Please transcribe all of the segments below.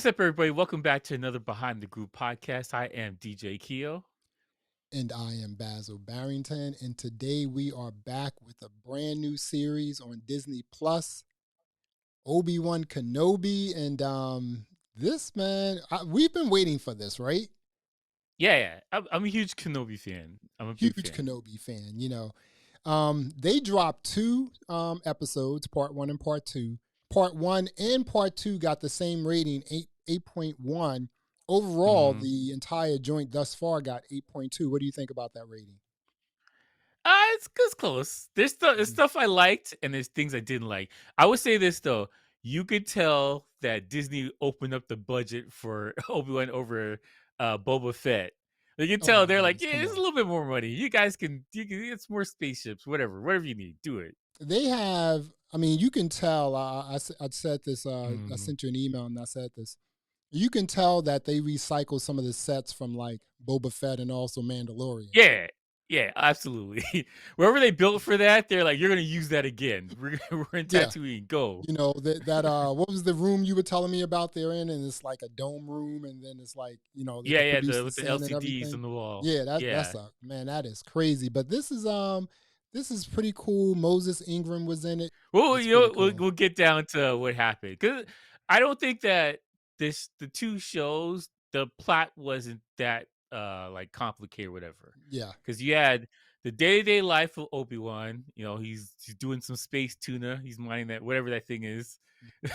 what's up, everybody? Welcome back to another Behind the Group podcast. I am DJ Keo. And I am Basil Barrington. And today we are back with a brand new series on Disney Plus, Obi-Wan Kenobi. And this, man, we've been waiting for this, right? Yeah. I'm a huge Kenobi fan. I'm a big Huge fan. Kenobi fan, They dropped two episodes, part one and part two. Part one and part two got the same rating, 8.1. Overall, Mhm. the entire joint thus far got 8.2. What do you think about that rating? It's close. There's stuff I liked, and there's things I didn't like. I would say this though: you could tell that Disney opened up the budget for Obi-Wan over Boba Fett. You can Oh tell my they're like, goodness, yeah, come it's a on. little bit more money. You can get some more spaceships, whatever you need, do it. They have, I mean, you can tell, I said this, I Mhm. sent you an email and I said this. You can tell that they recycle some of the sets from like Boba Fett and also Mandalorian. Yeah. Yeah, absolutely. Wherever they built for that, they're like, "You're gonna use that again. We're in Yeah. Tatooine. Go." What was the room you were telling me about they're in? And it's like a dome room, and then it's like, they Yeah, could yeah, produce the the with the scene and LCDs everything. on the wall. Yeah, that's Yeah. a man, that is crazy. But this is pretty cool. Moses Ingram was in it. Well, It's pretty we'll cool. we'll get down to what happened because I don't think that the two shows, the plot wasn't that, like, complicated or whatever. Yeah. Because you had the day-to-day life of Obi-Wan, he's doing some space tuna, he's mining that whatever that thing is.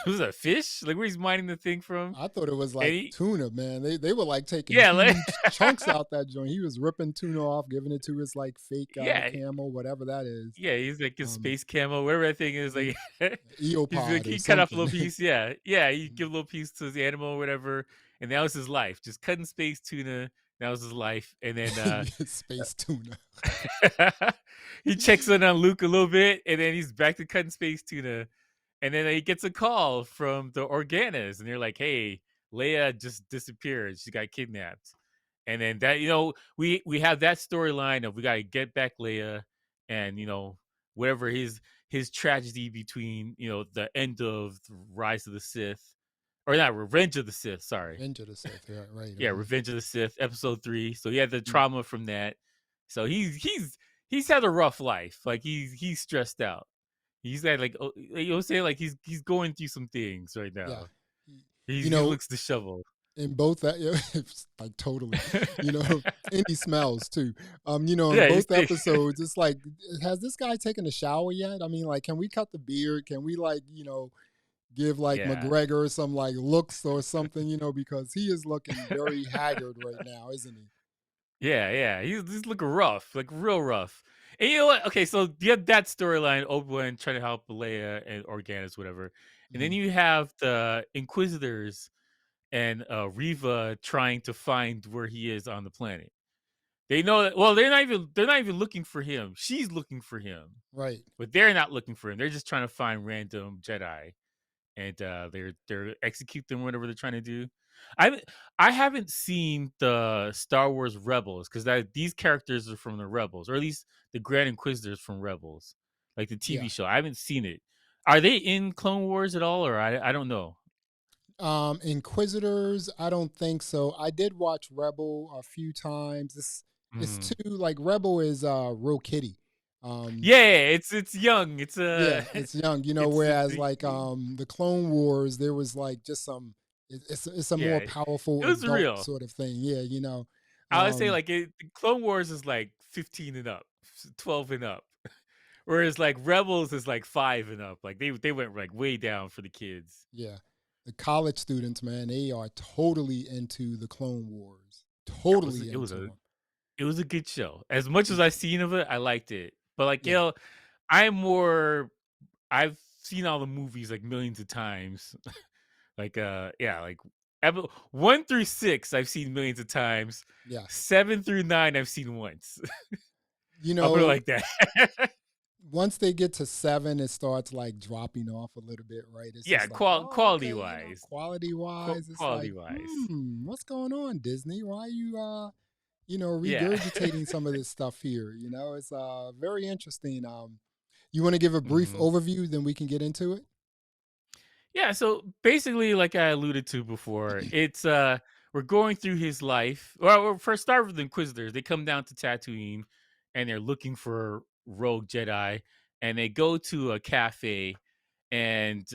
Was it a fish? Like, where he's mining the thing from? I thought it was And like he tuna, man. They were like taking Yeah, like huge chunks out that joint. He was ripping tuna off, giving it to his like fake Yeah, camel, whatever that is. yeah, he's like a Um, space camo, whatever that thing is. mm, Like, he's like Eopod or he cut off a something. little piece. Yeah, yeah, he give a little piece to the animal or whatever, and that was his life. Just cutting space tuna. That was his life. And then Space tuna. he checks in on Luke a little bit, and then he's back to cutting space tuna. And then he gets a call from the Organas, and they're like, "Hey, Leia just disappeared. She got kidnapped." And then that, we have that storyline of we got to get back Leia, and whatever his tragedy between the end of Rise of the Sith, or not Revenge of the Sith. Sorry, Revenge of the Sith, yeah, right. yeah, Revenge of the Sith, Episode 3. So he had the Mm. trauma from that. So he's had a rough life. Like he's stressed out. He's had like you'll say like he's going through some things right Yeah. now. You He know, looks disheveled. in both that it's like totally, you know, and he smells too. In Yeah, both episodes, it's like, has this guy taken a shower yet? I mean, like, can we cut the beard? Can we like, give like yeah, McGregor some like looks or something, because he is looking very haggard right now, isn't he? yeah. He's looking rough, like real rough. And you know what? Okay, so you have that storyline, Obi-Wan trying to help Leia and Organis, whatever, and then Mhm. you have the Inquisitors and Riva trying to find where he is on the planet. They know that. Well, they're not even looking for him. She's looking for him, Right. but they're not looking for him. They're just trying to find random Jedi, and they're execute them whatever they're trying to do. I I haven't seen the Star Wars Rebels because these characters are from the Rebels, or at least the Grand Inquisitors from Rebels, like the TV Yeah. show. I haven't seen it. Are they in Clone Wars at all, or I don't know. Inquisitors, I don't think so. I did watch Rebel a few times. It's Mm. too like Rebel is real kiddie. Um Yeah, it's young. It's yeah, it's young, it's whereas like the Clone Wars, there was like just it's a more yeah. powerful It was adult real. sort of thing. Yeah. I would say Um like Clone Wars is like 15 and up, 12 and up. Whereas like Rebels is like 5 and up. Like they went like way down for the kids. yeah. The college students, man, they are totally into the Clone Wars. It was Totally it was into a them. it was a good show. As much as I've seen of it, I liked it. But like, Yeah. I'm more I've seen all the movies like millions of times. Like yeah, like 1 through 6 I've seen millions of times. Yeah. 7 through 9 I've seen once. You I'll put it know, like that. once they get to 7, it starts like dropping off a little bit, right? It's Yeah, just like, oh, quality okay, wise. quality wise, it's Quality like, wise. what's going on, Disney? Why are you Yeah. regurgitating some of this stuff here? It's very interesting. You want to give a brief Mhm. overview, then we can get into it? Yeah, so basically, like I alluded to before, it's we're going through his life. Well, we'll first start with the Inquisitors. They come down to Tatooine and they're looking for rogue Jedi, and they go to a cafe and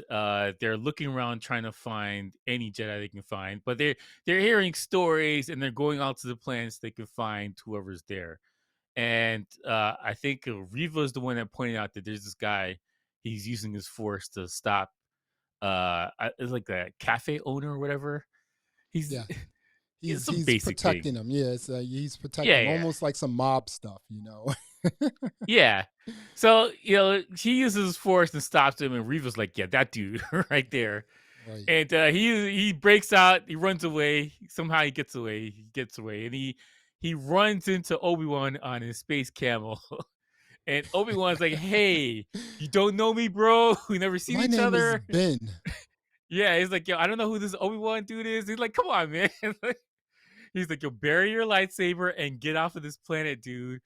they're looking around trying to find any Jedi they can find. But they're hearing stories and they're going out to the planets they can find whoever's there. And I think Riva is the one that pointed out that there's this guy. He's using his force to stop it's like the cafe owner or whatever. He's Yeah. it's some He's basic protecting thing. them. Yeah, it's he's protecting Yeah, them, yeah, almost like some mob stuff, you know. yeah. So he uses his force and stops him, and Reva's like, "Yeah, that dude right there." Right. And he breaks out. He runs away. Somehow he gets away. He gets away, and he runs into Obi-Wan on his space camel. And Obi-Wan's like, "Hey, you don't know me, bro. We never seen My each name is other." Ben. Yeah, he's like, "Yo, I don't know who this Obi-Wan dude is." He's like, "Come on, man." He's like, "Yo, bury your lightsaber and get off of this planet, dude."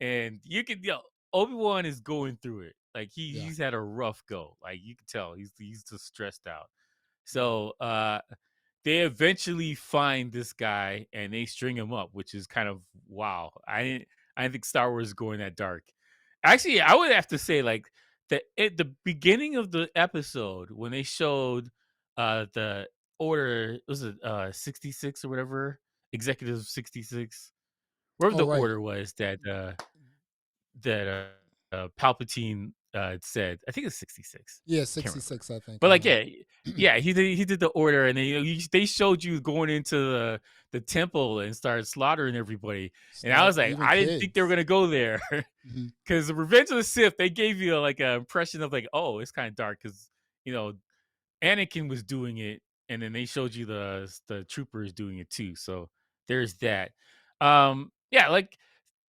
And you can, Obi-Wan is going through it. Like Yeah. he's had a rough go. Like you can tell he's just stressed out. Yeah. So they eventually find this guy and they string him up, which is kind of wow. I didn't think Star Wars is going that dark. Actually, I would have to say like at the beginning of the episode when they showed the order, was it 66 or whatever, executive 66, whatever Oh, the right. order was that Palpatine said. I think it's 66. Yeah, Can't remember. 66, I think. But like, Uh-huh. yeah, he did the order, and they showed you going into the temple and started slaughtering everybody. And I was like, Even I didn't think they were kids. gonna go there Mhm. because the Revenge of the Sith they gave you like an impression of like, oh, it's kind of dark because you know Anakin was doing it, and then they showed you the troopers doing it too. So there's that. Yeah, like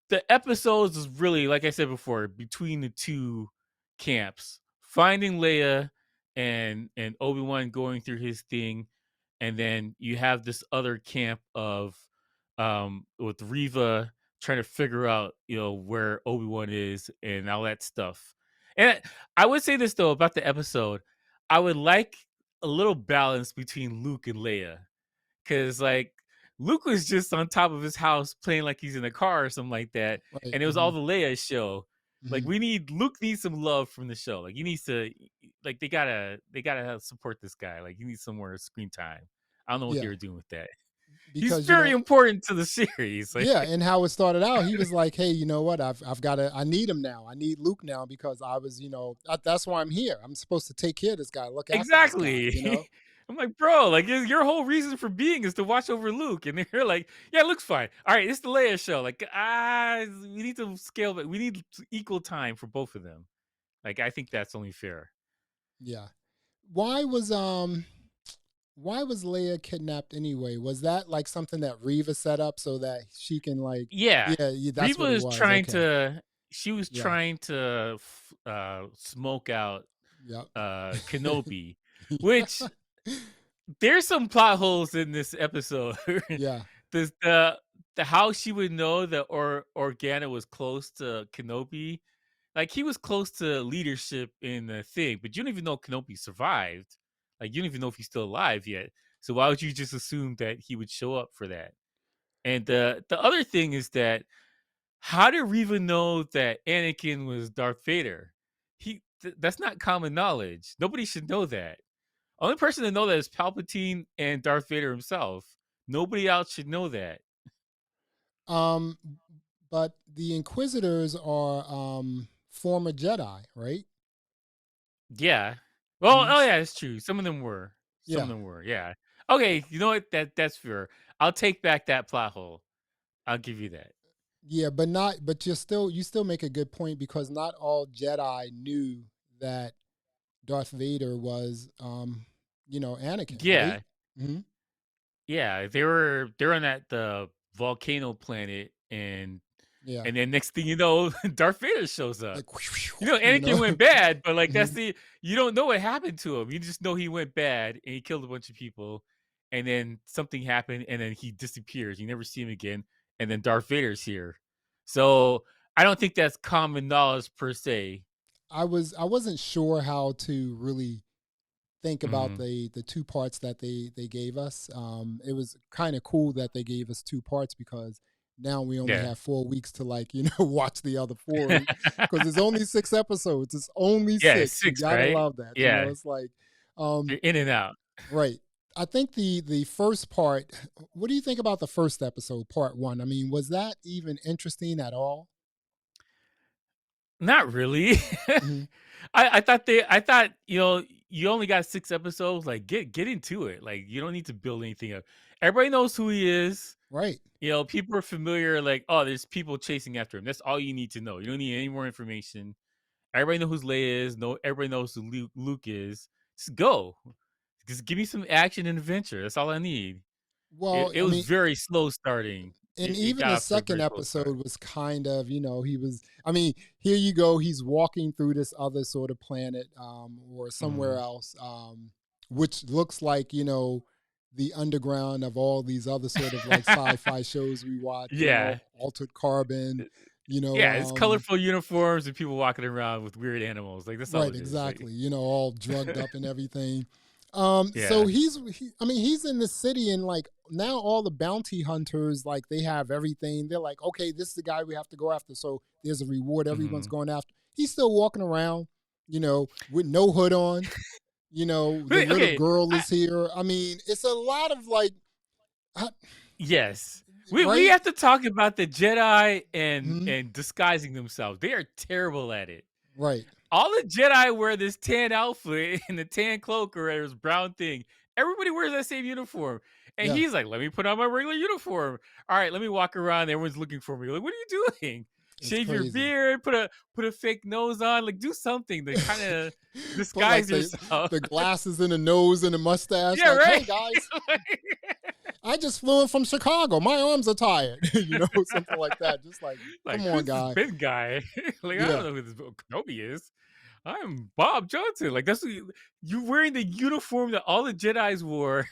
the episodes is really, like I said before, between the two camps, finding Leia and Obi-Wan going through his thing, and then you have this other camp of with Riva trying to figure out, where Obi-Wan is and all that stuff. And I would say this though about the episode, I would like a little balance between Luke and Leia. Cause like Luke was just on top of his house playing like he's in a car or something like that, Right. and it was all Mhm. the Leia show. Like Mhm. Luke needs some love from the show. Like he needs to, like they gotta support this guy. Like he needs some more screen time. I don't know what they Yeah, were doing with that. He's because, very important to the series. Like yeah, and how it started out, he was like, "Hey, you know what? I've gotta I need him now. I need Luke now because I was, that's why I'm here. I'm supposed to take care of this guy, look after this guy, you exactly. know?" I'm like, bro, like your whole reason for being is to watch over Luke, and they're like, yeah, Luke's fine. All right, it's the Leia show. Like, we need to scale, but we need equal time for both of them. Like, I think that's only fair. Yeah. Why was um why was Leia kidnapped anyway? Was that like something that Reva set up so that she can like Yeah, yeah, yeah, that's Reba what it is was. trying Okay. to. She was Yeah. trying to smoke out Yep. Kenobi, which there's some plot holes in this episode. Yeah. The how she would know that Organa was close to Kenobi, like he was close to leadership in the thing, but you don't even know Kenobi survived. Like you don't even know if he's still alive yet. So why would you just assume that he would show up for that? And the other thing is that how did Reva know that Anakin was Darth Vader? That's not common knowledge. Nobody should know that. Only person to know that is Palpatine and Darth Vader himself. Nobody else should know that. Um but the Inquisitors are former Jedi, right? Yeah. Well, Mhm. oh yeah, it's true. Some of them were. Some of Yeah. them were. Yeah. Okay, you know what? That's fair. I'll take back that plot hole. I'll give you that. Yeah, but you still make a good point because not all Jedi knew that Darth Vader was Anakin, right? Yeah. Mhm. Yeah. They were on that the volcano planet, Yeah. and then next thing you know, Darth Vader shows up. Like you know. Anakin went bad, but like Mhm. you don't know what happened to him. You just know he went bad and he killed a bunch of people, and then something happened, and then he disappears. You never see him again, and then Darth Vader's here. So I don't think that's common knowledge per se. I wasn't sure how to really think about Mhm. the two parts that they gave us. It was kind of cool that they gave us two parts because now we only Yeah. have 4 weeks to watch the other four because it's only 6 episodes. It's only Yeah, it's six. You 6, gotta right? love that. Yeah. It's like, um, You're in and out. right. I think the first part. What do you think about the first episode, part one? I mean, was that even interesting at all? Not really. Hmm. I thought, you only got 6 episodes, like, get into it, like, you don't need to build anything up. Everybody knows who he is, Right. people are familiar, like, "Oh, there's people chasing after him." That's all you need to know. You don't need any more information. Everybody knows who Leia is, everybody knows who Luke is. Just go. Just give me some action and adventure, that's all I need. It Well, it I was mean, very slow starting. and It even got the off to a second very slow start. episode was kind of, he was, I mean, here you go, he's walking through this other sort of planet, or somewhere Mhm. else, which looks like, the underground of all these other sort of like sci-fi shows we watch, Yeah. Altered Carbon, Yeah, it's colorful uniforms and people walking around with weird animals. Like, that's all right, it is. Like, exactly. All drugged up and everything. So yeah. I mean, he's in the city, and like now all the bounty hunters, like they have everything. They're like, okay, this is the guy we have to go after. So there's a reward everyone's Mhm. going after. He's still walking around, with no hood on. The Wait, little okay. girl I is here. I mean, it's a lot of like, uh, Yes. We right? have to talk about the Jedi and Mhm. disguising themselves. They are terrible at it. Right. All the Jedi wear this tan outfit and the tan cloak or this brown thing. Everybody wears that same uniform. And Yeah, he's like, let me put on my regular uniform. All right, let me walk around. Everyone's looking for me. Like, what are you doing? it's Shave your crazy. beard, put a fake nose on, like do something to kind of Put like disguise the yourself. the glasses and the nose and the mustache. Yeah, Like, right. hey guys, I just flew in from Chicago. My arms are tired. Something like that. Just like, Like, come on, who's this guy. Ben guy? Like, I don't Yeah. know who this Kenobi is. I'm Bob Johnson. Like, that's what you wearing the uniform that all the Jedi's wore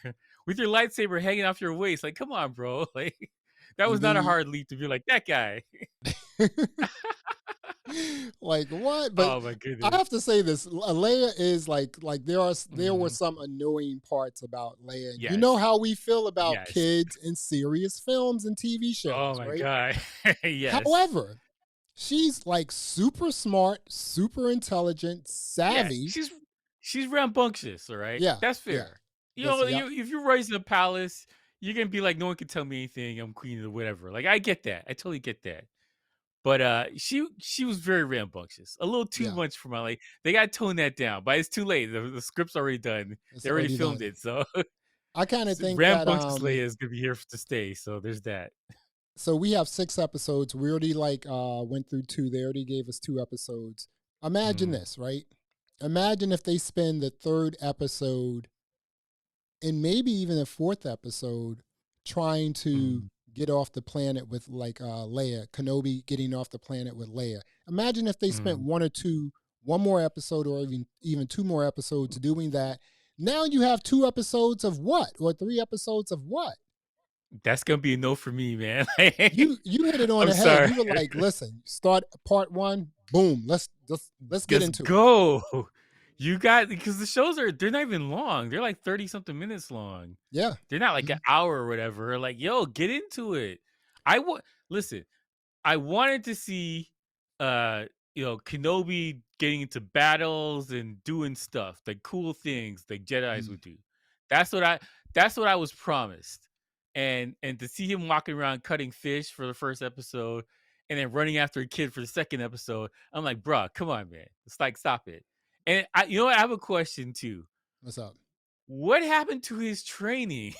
with your lightsaber hanging off your waist. Like, come on, bro. Like, that And was not then a hard leap to be like that guy. like what? But Oh my I goodness. have to say this: Leia is like there were Mhm. some annoying parts about Leia. You know Yes. how we feel about Yes. kids in serious films and TV Oh shows, my right? god. Yes. However, she's like super smart, super intelligent, Yeah. savvy. She's rambunctious. All right. Yeah, That's yeah. fair. Yep. If you're raised in a palace, you're gonna be like, no one can tell me anything. I'm queen or whatever. Like, I get that. I totally get that. But she was very rambunctious, a little too Yeah. much for my like. They got to tone that down, but it's too late. The script's already done. It's They already already filmed done. it, so I kind of think that rambunctious Leia is gonna be here to stay. So there's that. so we have 6 episodes. We already like went through two. They already gave us 2 episodes. Imagine Mm, this, right? Imagine if they spend the third episode and maybe even the fourth episode trying to mm, get off the planet with like Leia, Kenobi getting off the planet with Leia. Imagine if they spent mm. one more episode or even two more episodes doing that. Now you have 2 episodes of what? Or 3 episodes of what? That's gonna be a no for me, man. You hit it on I'm the head. sorry. You were like, listen, start part one, boom, let's get Just into it. go. You got because the shows they're not even long. They're like 30 something minutes long. Yeah. They're not like an Mhm. hour or whatever. Like, yo, get into it. I want listen. I wanted to see Kenobi getting into battles and doing stuff, like cool things like Jedi's Mm. would do. That's what I was promised. And to see him walking around cutting fish for the first episode and then running after a kid for the second episode, I'm like, bruh, come on, man. It's like stop it. And I have a question too. What's up? What happened to his training?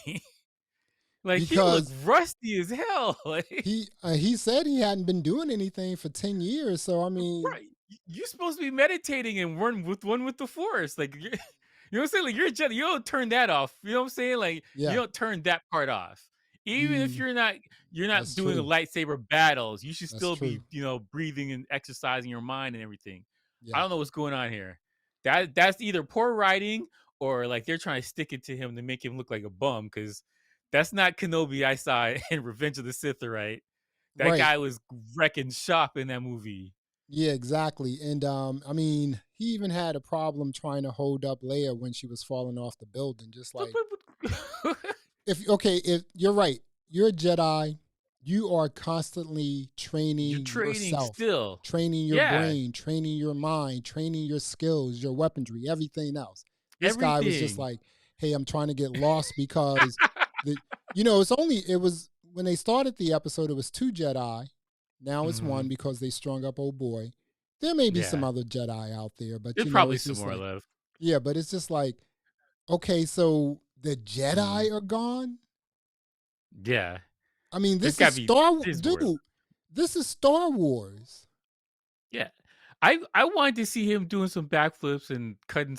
Like he looked Because rusty as hell. Like, he said he hadn't been doing anything for 10 years. So I mean, right. You're supposed to be meditating and one with the force. Like you know what I'm saying? Like you're a Jedi. You don't turn that off. You know what I'm saying? Like you yeah, don't turn that part off. Even if you you're not that's doing the true. lightsaber battles, you should That's still be, true. breathing and exercising your mind and everything. I Yeah. don't know what's going on here. That's either poor writing or like they're trying to stick it to him to make him look like a bum because that's not Kenobi I saw in Revenge of the Sith, right? That Right. guy was wrecking shop in that movie. Yeah, exactly. And I mean, he even had a problem trying to hold up Leia when she was falling off the building. Just like, if you're right, you're a Jedi, you are constantly You're training training yourself, still. training your Yeah, brain, training your mind, training your skills, your weaponry, everything else. This guy was just everything. like, hey, I'm trying to get lost because the it was when they started the episode, it was two Jedi. Now it's one Mhm. because they strung up old boy. There may be some Yeah, other Jedi out there, but there's probably it's some just more like, left. yeah, but it's just like, okay, so the Mhm. Jedi are gone. Yeah, I mean, there's this is gotta be Star there's more. dude. This is Star Wars. Yeah. I wanted to see him doing some backflips and cutting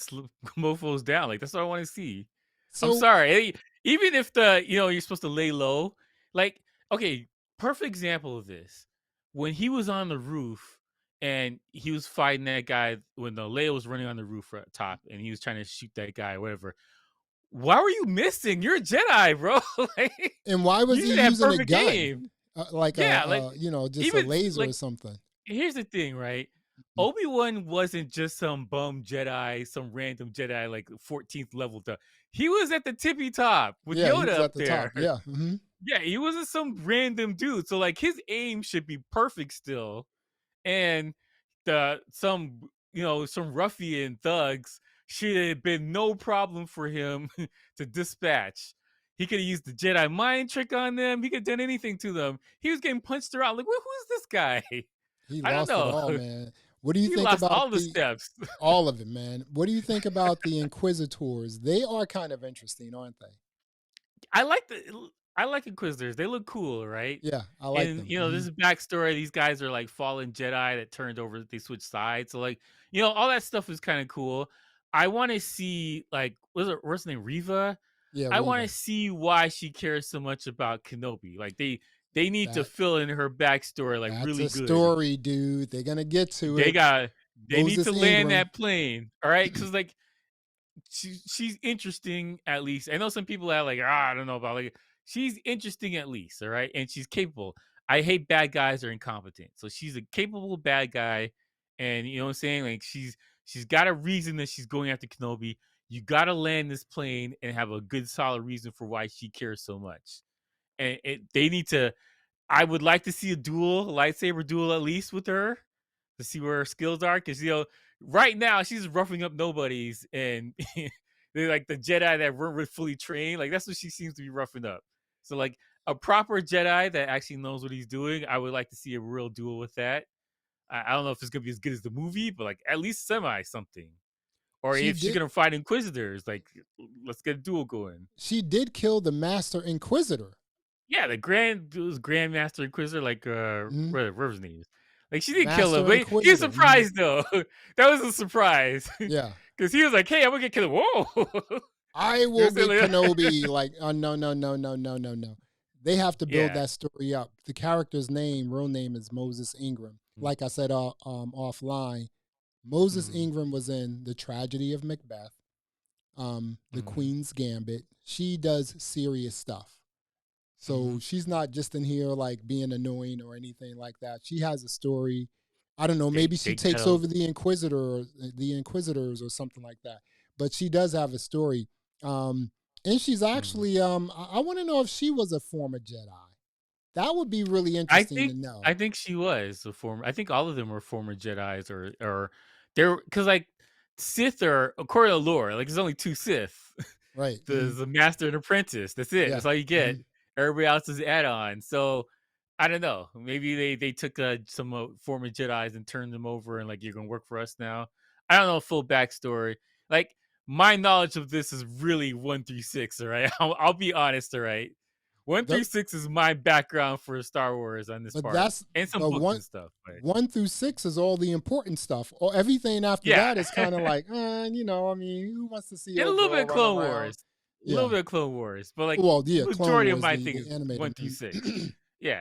mofos down. Like that's what I want to see. I'm So, sorry. Even if you're supposed to lay low, like okay, perfect example of this. When he was on the roof and he was fighting that guy when the Leia was running on the roof top and he was trying to shoot that guy or whatever. Why were you missing? You're a Jedi, bro. Like and why was you he should have using a perfect gun, aim. like Yeah, like just a even laser or like something? here's the thing, right? Mhm. Obi-Wan wasn't just some bum Jedi, some random Jedi like 14th level. He was at the tippy top with Yeah, he Yoda was up at the top. there. Yeah. Hmm. Yeah, he wasn't some random dude. So like his aim should be perfect still. And some ruffian thugs should have been no problem for him to dispatch. He could have used the Jedi mind trick on them. He could have done anything to them. He was getting punched around. Like, who's this guy? He I don't lost it know. all, man. What do you He think lost about all the the steps. all of it, man? What do you think about the Inquisitors? They are kind of interesting, aren't they? I like the I like Inquisitors. They look cool, right? Yeah, I like And them. this is backstory. These guys are like fallen Jedi that turned over. They switched sides. So like all that stuff is kind of cool. I want to see like what's her name, Riva. Yeah, I want to Riva. see why she cares so much about Kenobi. Like they need to That fill in her backstory like that's really a good. story, dude. They're gonna get to They it. got they need Moses to land Ingram. that plane. All right, because like she's interesting at least. I know some people are like, I don't know about like she's interesting at least, all right, and she's capable. I hate bad guys that are incompetent, so she's a capable bad guy, and you know what I'm saying. Like she's got a reason that she's going after Kenobi. You got to land this plane and have a good solid reason for why she cares so much. And they need to. I would like to see a lightsaber duel at least with her to see where her skills are. Because right now she's roughing up nobodies, and they're like the Jedi that weren't fully trained. Like that's what she seems to be roughing up. So like a proper Jedi that actually knows what he's doing, I would like to see a real duel with that. I don't know if it's gonna be as good as the movie, but like at least semi something. Or She if she's did gonna fight Inquisitors, like let's get a duel going. she did kill the Master Inquisitor. Yeah, it was Grandmaster Inquisitor, like Mhm. whatever his name is. Like she didn't kill him, Master but he was Inquisitor. Mhm. surprised though. That was a surprise. Yeah. Cause he was like, hey, I'm gonna get killed. Whoa. I You know will what I'm get saying? Kenobi. Like, oh no, no, no, no, no, no, no. They have to build Yeah. that story up. The character's real name is Moses Ingram. Like I said offline, Moses Mm-hmm. Ingram was in The Tragedy of Macbeth, The Mm-hmm. Queen's Gambit. She does serious stuff. Mm-hmm. So she's not just in here like being annoying or anything like that. She has a story. I don't know, maybe she They takes tell. over the Inquisitors or something like that. But she does have a story. Um, and she's Mm. actually I want to know if she was a former Jedi. That would be really I interesting to think know. I think she was a former. I think all of them were former Jedi's or they're because like Sith are according to lore, like there's only two Sith. Right. The master and apprentice. That's it. Yeah. That's all you get. Mhm. Everybody else is add on. So I don't know. Maybe they took some former Jedi's and turned them over and like you're gonna work for us now. I don't know full backstory. Like my knowledge of this is really 1 through 6. All right, I'll be honest. All right, one The, through six is my background for Star Wars on this but part that's and some but books one and stuff. But 1 through 6 is all the important stuff. Or everything after yeah, that is kind of like, I mean, who wants to see and a old little bit girl of run Clone around? Wars, a little Yeah. bit of Clone Wars, but like Well, yeah, Clone majority of Wars, my the thing is animated. 1 through 6. Yeah.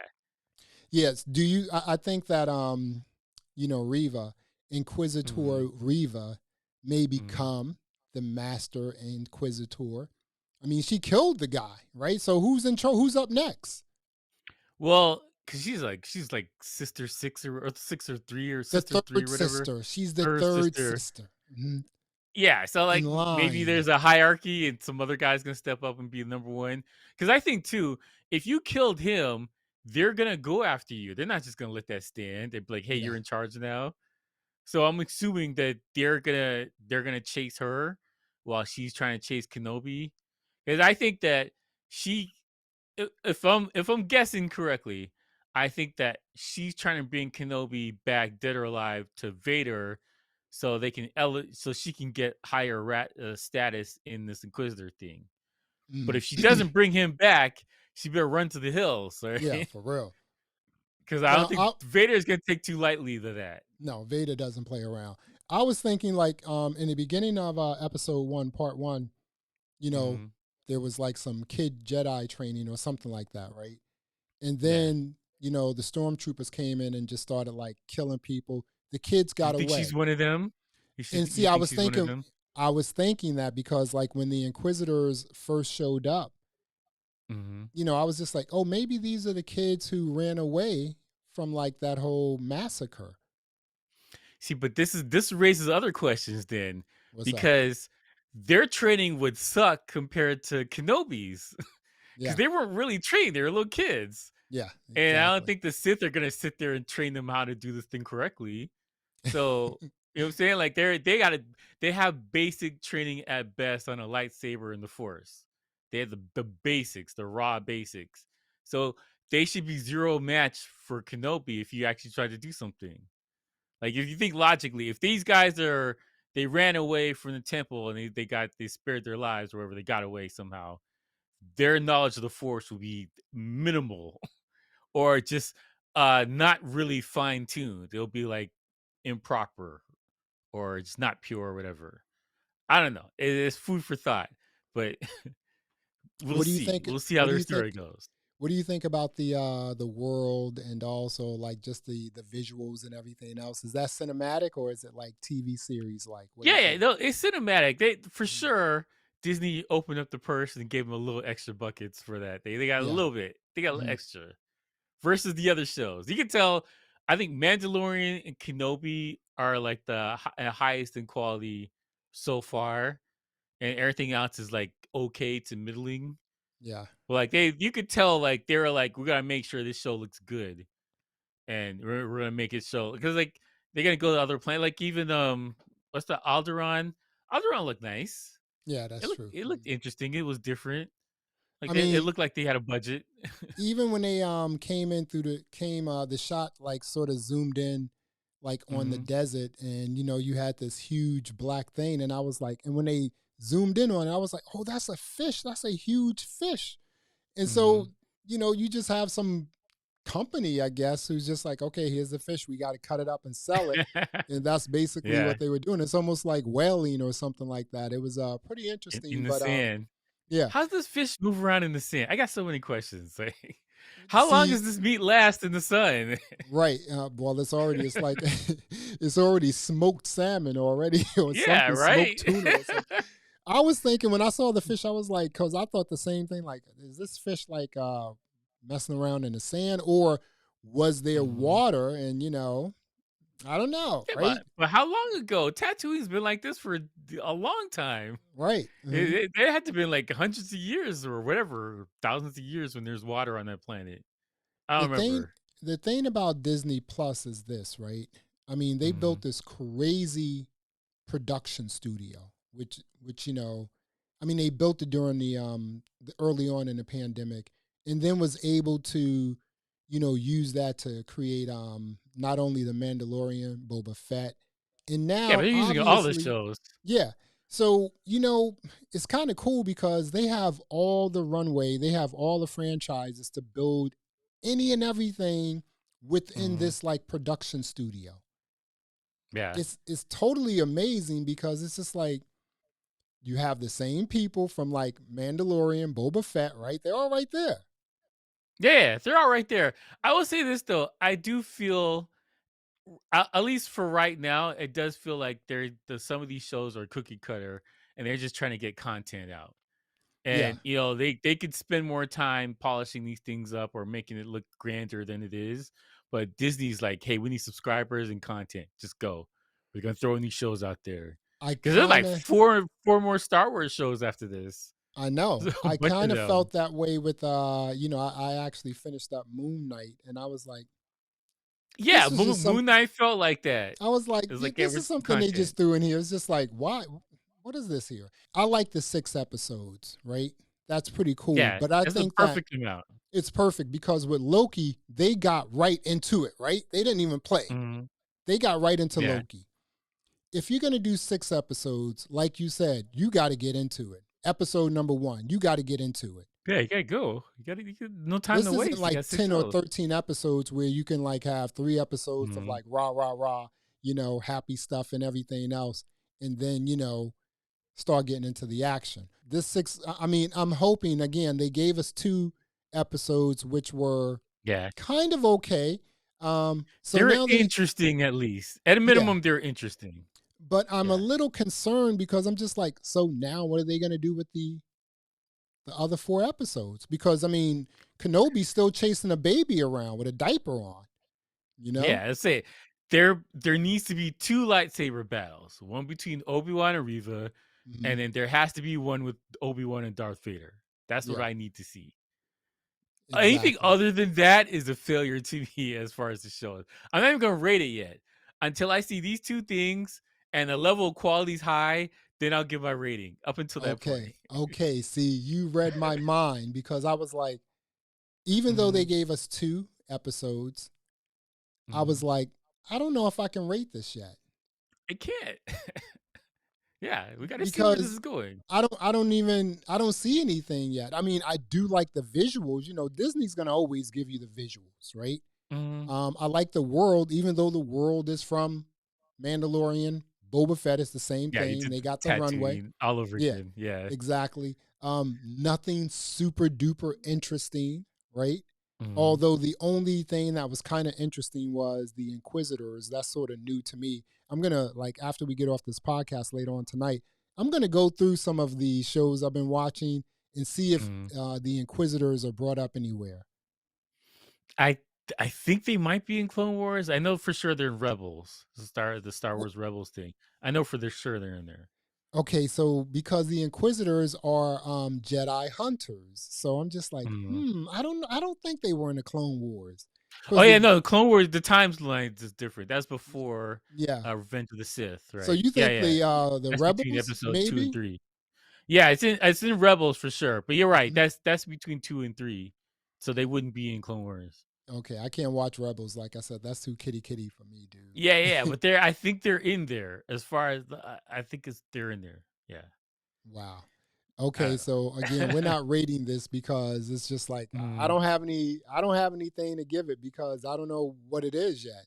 Yes. Do you? I think that Riva, Mm-hmm. Inquisitor Riva, may Mm-hmm. become the Master Inquisitor. I mean, she killed the guy, right? So who's in charge? Who's up next? Well, because she's like sister 6 or 6 or 3 or The sister 3 or third whatever. sister. She's the Her third sister. sister. Mhm. Yeah, so In like maybe line. there's a hierarchy and some other guy's gonna step up and be number one. Because I think too, if you killed him, they're gonna go after you. They're not just gonna let that stand. They'd be like, "Hey, Yeah. you're in charge now." So I'm assuming that they're gonna chase her while she's trying to chase Kenobi. Because I think that she, if I'm guessing correctly, I think that she's trying to bring Kenobi back, dead or alive, to Vader, so they can so she can get higher status in this Inquisitor thing. But Mm. if she doesn't bring him back, she better run to the hills, Yeah, right? for real. Because I don't Now, think I Vader's gonna take too lightly to that. no, Vader doesn't play around. I was thinking like in the beginning of episode 1, part 1, you know, Hmm. there was like some kid Jedi training or something like that, right? And Yeah. then, the stormtroopers came in and just started like killing people. The kids Do you got think she's away. one of them? And see, You think she's one of them? I was thinking that because like when the Inquisitors first showed up, Hmm. I was just like, oh, maybe these are the kids who ran away from like that whole massacre. See, but this raises other questions then, What's that? because their training would suck compared to Kenobi's, because Yeah. they weren't really trained; they were little kids, Yeah, and I don't exactly. think the Sith are gonna sit there and train them how to do this thing correctly. So you know what I'm saying? Like they have basic training at best on a lightsaber and the Force. They have the basics, the raw basics. So they should be zero match for Kenobi if you actually try to do something. Like if you think logically, if these guys they ran away from the temple and they spared their lives or wherever they got away somehow, their knowledge of the force will be minimal or just not really fine tuned. It'll be like improper or it's not pure or whatever. I don't know. It is food for thought, but we'll What do you see. think? We'll see how What do their you think? story goes. What do you think about the world and also like just the visuals and everything else? Is that cinematic or is it like TV series like? What do you Yeah, yeah, think? no, it's cinematic. They for Mhm. sure Disney opened up the purse and gave them a little extra buckets for that. They got a Yeah. little bit. They got a little Mhm. extra versus the other shows. You can tell. I think Mandalorian and Kenobi are like the highest in quality so far, and everything else is like okay to middling. Yeah. But like you could tell like they were like we gotta make sure this show looks good, and we're gonna make it show because like they're gonna go to other planet. Like even what's the Alderaan? Alderaan looked nice. Yeah, that's true. It looked Mhm. interesting. It was different. Like I it mean, looked like they had a budget. even when they came in through the shot like sort of zoomed in like on the Hmm. desert and you had this huge black thing and I was like and when they zoomed in on it I was like, "Oh, that's a fish. That's a huge fish." And so, Hmm. you just have some company, I guess, who's just like, "Okay, here's the fish. We got to cut it up and sell it." And that's basically Yeah, what they were doing. It's almost like whaling or something like that. It was pretty in interesting, the but sand. yeah. How does this fish move around in the sand? I got so many questions. Like, how long See, does this meat last in the sun? right. Well, it's like it's already smoked salmon already or Yeah, something, smoked right. tuna or something. I was thinking when I saw the fish, I was like, because I thought the same thing. Like, is this fish like messing around in the sand, or was there Hmm. water? And I don't know, Yeah, right? but how long ago? Tatooine's been like this for a long time. Right. Mhm. It had to been like hundreds of years or whatever, thousands of years when there's water on that planet. I The don't thing, remember. the thing about Disney Plus is this, right? I mean, they built Hmm. this crazy production studio, which I mean, they built it during the early on in the pandemic, and then was able to, use that to create not only the Mandalorian, Boba Fett, and Yeah, but now they're using all the obviously, shows. yeah. So it's kind of cool because they have all the runway, they have all the franchises to build any and everything within Hmm. this like production studio. Yeah. It's totally amazing because it's just like you have the same people from like Mandalorian, Boba Fett, right? They're all right there. Yeah, they're all right there. I will say this though, I do feel at least for right now, it does feel like some of these shows are cookie cutter and they're just trying to get content out. Yeah. And they could spend more time polishing these things up or making it look grander than it is. But Disney's like, hey, we need subscribers and content. Just go. We're gonna throw in these shows out there. I Because there's like kind of four more Star Wars shows after this. I There's know. a I bunch of kind of them. felt that way with I actually finished up Moon Knight and I was like, Yeah, this was just some Moon Knight felt like that. I was like, It was yeah, like, yeah, this where's is some something they content? just threw in here. It's just like, why? What is this here? I like the 6 episodes, right? That's pretty cool. Yeah, But I that's the think that perfect amount. it's perfect because with Loki, they got right into it, right? They didn't even play. Mhm. They got right into Yeah. Loki. If you're going to do 6 episodes, like you said, you got to get into it. Episode number 1, you got to get into it. Yeah, you gotta go. You got no time This to isn't waste. You like got 6 10 or shows. 13 episodes where you can like have 3 episodes of Mhm. like rah, rah, rah, happy stuff and everything else. And then, start getting into the action. This 6, I mean, I'm hoping again, they gave us 2 episodes, which were Yeah. kind of okay. So They're now interesting at least. At a yeah, minimum, they're interesting. but I'm a Yeah. little concerned because I'm just like, so now what are they going to do with the other 4 episodes? Because I mean, Kenobi's still chasing a baby around with a diaper on, you know? Yeah, that's it. There needs to be 2 lightsaber battles, one between Obi-Wan and Riva, Hmm. and then there has to be one with Obi-Wan and Darth Vader. That's what Yeah, I need to see. Anything exactly. other than that is a failure to me as far as the show is. I'm not even gonna rate it yet. Until I see these 2 things and the level of quality is high, then I'll give my rating. Up until that point. Okay. Okay. See, you read my mind because I was like, even though they Mhm, gave us 2 episodes, I was mhm. like, I don't know if I can rate this yet I can't. Yeah, we gotta see where this because is going. I don't see anything yet. I mean, I do like the visuals. Disney's gonna always give you the visuals, right? Mhm. I like the world, even though the world is from Mandalorian. Boba Fett is the same Yeah, you thing. did They got the runway. Tatooine all over Yeah, again. Yeah. exactly. Nothing super duper interesting, right? Mhm, Although the only thing that was kind of interesting was the Inquisitors. That's sort of new to me. I'm gonna like after we get off this podcast later on tonight, I'm gonna go through some of the shows I've been watching and see if mhm. the Inquisitors are brought up anywhere. I I think they might be in Clone Wars. I know for sure they're in Rebels. The Star Wh- Wars Rebels thing. I know for sure they're in there. Okay, so because the Inquisitors are Jedi hunters, so I'm just like, Mhm. I don't think they were in the Clone Wars Oh because yeah, the no, Clone Wars. The timeline is different. That's before yeah. Revenge of the Sith, So right? you Yeah, think yeah. the That's between rebels episode 2 and maybe? 3. Yeah, it's in Rebels for sure. But you're right. Mhm. That's between 2 and 3. So they wouldn't be in Clone Wars. Okay, I can't watch Rebels. Like I said, that's too kitty kitty for me, Yeah, yeah, dude. but I think they're in there as far as I think they're in there. Yeah. Wow. I Okay, don't so again, we're know. not rating this because it's just like Mm. I don't have anything to give it because I don't know what it is yet.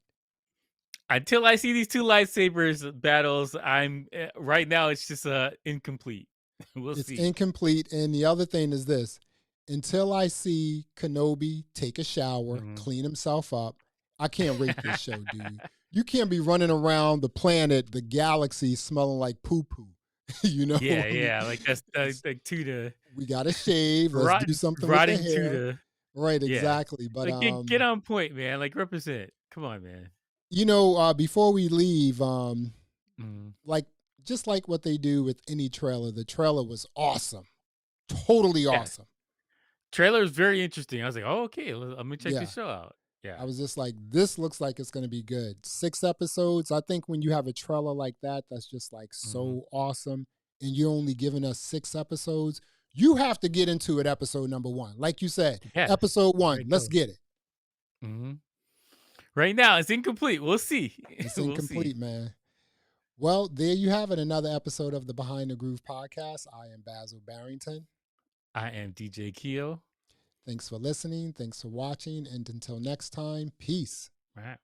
Until I see these 2 lightsabers battles, I'm right now it's just incomplete. We'll It's see. incomplete. And the other thing is this: until I see Kenobi take a shower, Mhm. clean himself up, I can't rate this show, dude. You can't be running around the planet, the galaxy, smelling like poo poo. You know Yeah, what I mean? yeah, like that's like tuna, We gotta shave. Let's do rotten something with the rotting hair. tuna. Right, Yeah, exactly. But like get on point, man. Like represent. Come on, man. before we leave, Mhm. like just like what they do with any trailer, the trailer was awesome. Totally Yeah, awesome. trailer is very interesting. I was like, oh, okay, I'm gonna check Yeah. this show out. Yeah. I was just like, this looks like it's going to be good. 6 episodes. I think when you have a trailer like that, that's just like Mhm. so awesome, and you're only giving us 6 episodes, you have to get into it. Episode number 1, like you said, Yeah, episode you 1. gotta Let's go. get it. Mhm. Right now, it's incomplete. We'll see. It's We'll see. incomplete, man. Well, there you have it. Another episode of the Behind the Groove podcast. I am Basil Barrington. I am DJ Keo. Thanks for listening. Thanks for watching. And until next time, peace. Right.